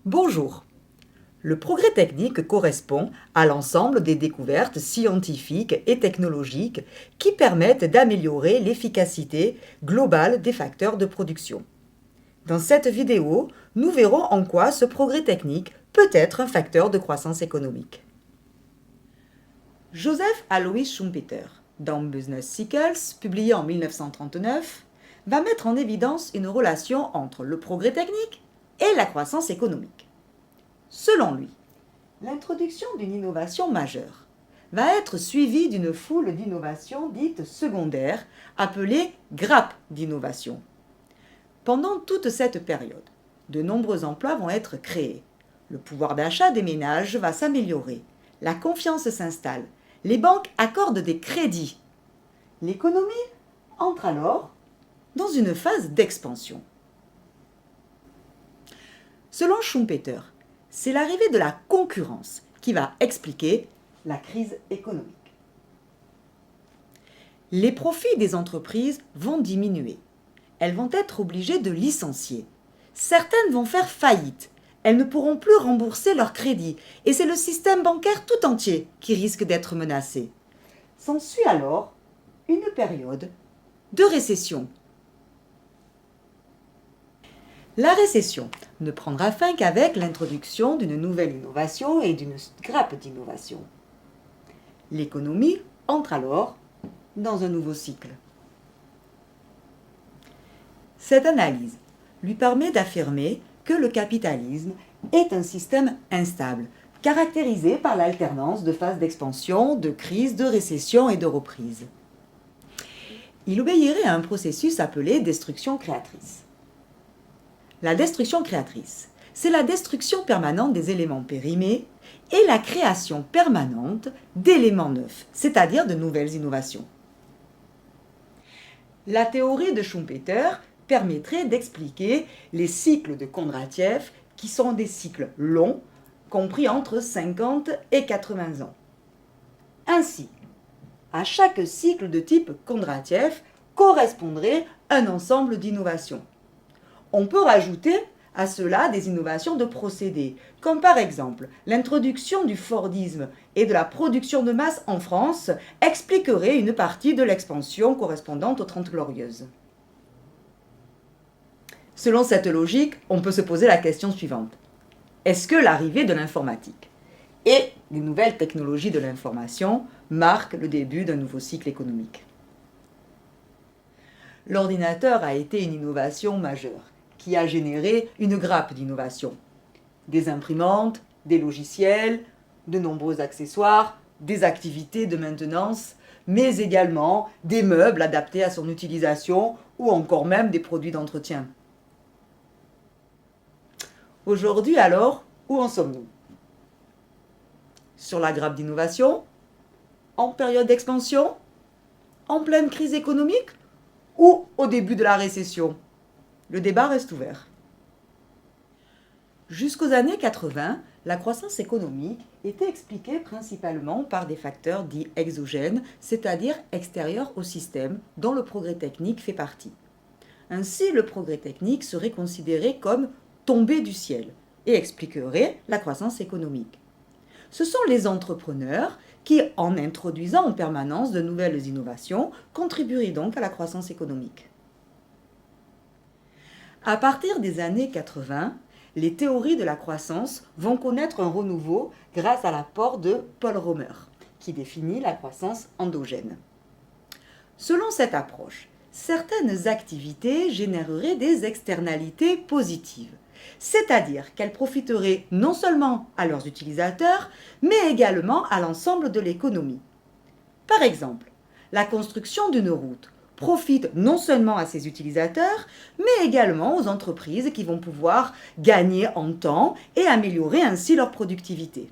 Bonjour. Le progrès technique correspond à l'ensemble des découvertes scientifiques et technologiques qui permettent d'améliorer l'efficacité globale des facteurs de production. Dans cette vidéo, nous verrons en quoi ce progrès technique peut être un facteur de croissance économique. Joseph Alois Schumpeter, dans Business Cycles, publié en 1939, va mettre en évidence une relation entre le progrès technique et la croissance économique. Selon lui, l'introduction d'une innovation majeure va être suivie d'une foule d'innovations dites secondaires, appelées grappes d'innovation. Pendant toute cette période, de nombreux emplois vont être créés. Le pouvoir d'achat des ménages va s'améliorer. La confiance s'installe. Les banques accordent des crédits. L'économie entre alors dans une phase d'expansion. Selon Schumpeter, c'est l'arrivée de la concurrence qui va expliquer la crise économique. Les profits des entreprises vont diminuer. Elles vont être obligées de licencier. Certaines vont faire faillite. Elles ne pourront plus rembourser leurs crédits et c'est le système bancaire tout entier qui risque d'être menacé. S'ensuit alors une période de récession. La récession ne prendra fin qu'avec l'introduction d'une nouvelle innovation et d'une grappe d'innovation. L'économie entre alors dans un nouveau cycle. Cette analyse lui permet d'affirmer que le capitalisme est un système instable, caractérisé par l'alternance de phases d'expansion, de crise, de récession et de reprise. Il obéirait à un processus appelé destruction créatrice. La destruction créatrice, c'est la destruction permanente des éléments périmés et la création permanente d'éléments neufs, c'est-à-dire de nouvelles innovations. La théorie de Schumpeter permettrait d'expliquer les cycles de Kondratiev, qui sont des cycles longs, compris entre 50 et 80 ans. Ainsi, à chaque cycle de type Kondratiev correspondrait un ensemble d'innovations. On peut rajouter à cela des innovations de procédés, comme par exemple l'introduction du Fordisme et de la production de masse en France expliquerait une partie de l'expansion correspondante aux Trente Glorieuses. Selon cette logique, on peut se poser la question suivante. Est-ce que l'arrivée de l'informatique et les nouvelles technologies de l'information marquent le début d'un nouveau cycle économique? L'ordinateur a été une innovation majeure qui a généré une grappe d'innovation. Des imprimantes, des logiciels, de nombreux accessoires, des activités de maintenance, mais également des meubles adaptés à son utilisation ou encore même des produits d'entretien. Aujourd'hui alors, où en sommes-nous? Sur la grappe d'innovation? En période d'expansion? En pleine crise économique? Ou au début de la récession? Le débat reste ouvert. Jusqu'aux années 80, la croissance économique était expliquée principalement par des facteurs dits exogènes, c'est-à-dire extérieurs au système, dont le progrès technique fait partie. Ainsi, le progrès technique serait considéré comme tombé du ciel et expliquerait la croissance économique. Ce sont les entrepreneurs qui, en introduisant en permanence de nouvelles innovations, contribueraient donc à la croissance économique. À partir des années 80, les théories de la croissance vont connaître un renouveau grâce à l'apport de Paul Romer, qui définit la croissance endogène. Selon cette approche, certaines activités généreraient des externalités positives, c'est-à-dire qu'elles profiteraient non seulement à leurs utilisateurs, mais également à l'ensemble de l'économie. Par exemple, la construction d'une route profite non seulement à ses utilisateurs, mais également aux entreprises qui vont pouvoir gagner en temps et améliorer ainsi leur productivité.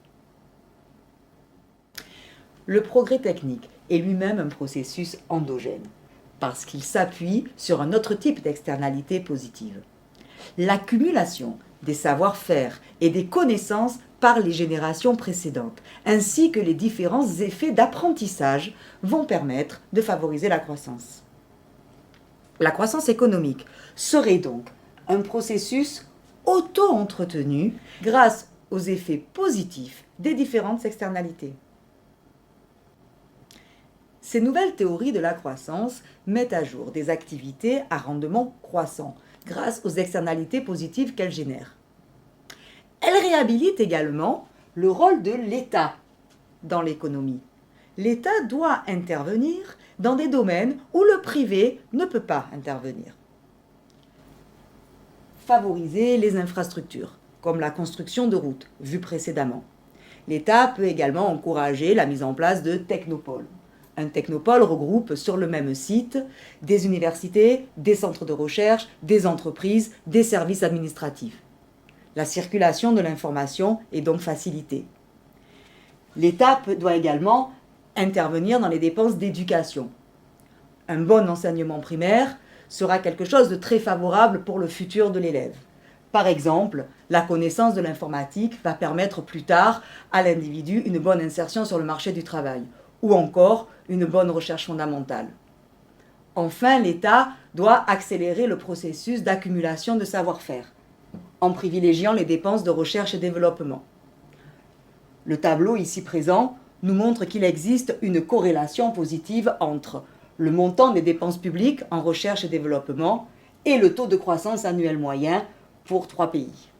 Le progrès technique est lui-même un processus endogène, parce qu'il s'appuie sur un autre type d'externalité positive. L'accumulation des savoir-faire et des connaissances par les générations précédentes, ainsi que les différents effets d'apprentissage vont permettre de favoriser la croissance. La croissance économique serait donc un processus auto-entretenu grâce aux effets positifs des différentes externalités. Ces nouvelles théories de la croissance mettent à jour des activités à rendement croissant grâce aux externalités positives qu'elles génèrent. Elles réhabilitent également le rôle de l'État dans l'économie. L'État doit intervenir dans des domaines où le privé ne peut pas intervenir. Favoriser les infrastructures, comme la construction de routes, vue précédemment. L'État peut également encourager la mise en place de technopoles. Un technopole regroupe sur le même site des universités, des centres de recherche, des entreprises, des services administratifs. La circulation de l'information est donc facilitée. L'État doit également intervenir dans les dépenses d'éducation. Un bon enseignement primaire sera quelque chose de très favorable pour le futur de l'élève. Par exemple, la connaissance de l'informatique va permettre plus tard à l'individu une bonne insertion sur le marché du travail, ou encore une bonne recherche fondamentale. Enfin, l'État doit accélérer le processus d'accumulation de savoir-faire, en privilégiant les dépenses de recherche et développement. Le tableau ici présent nous montre qu'il existe une corrélation positive entre le montant des dépenses publiques en recherche et développement et le taux de croissance annuel moyen pour 3 pays.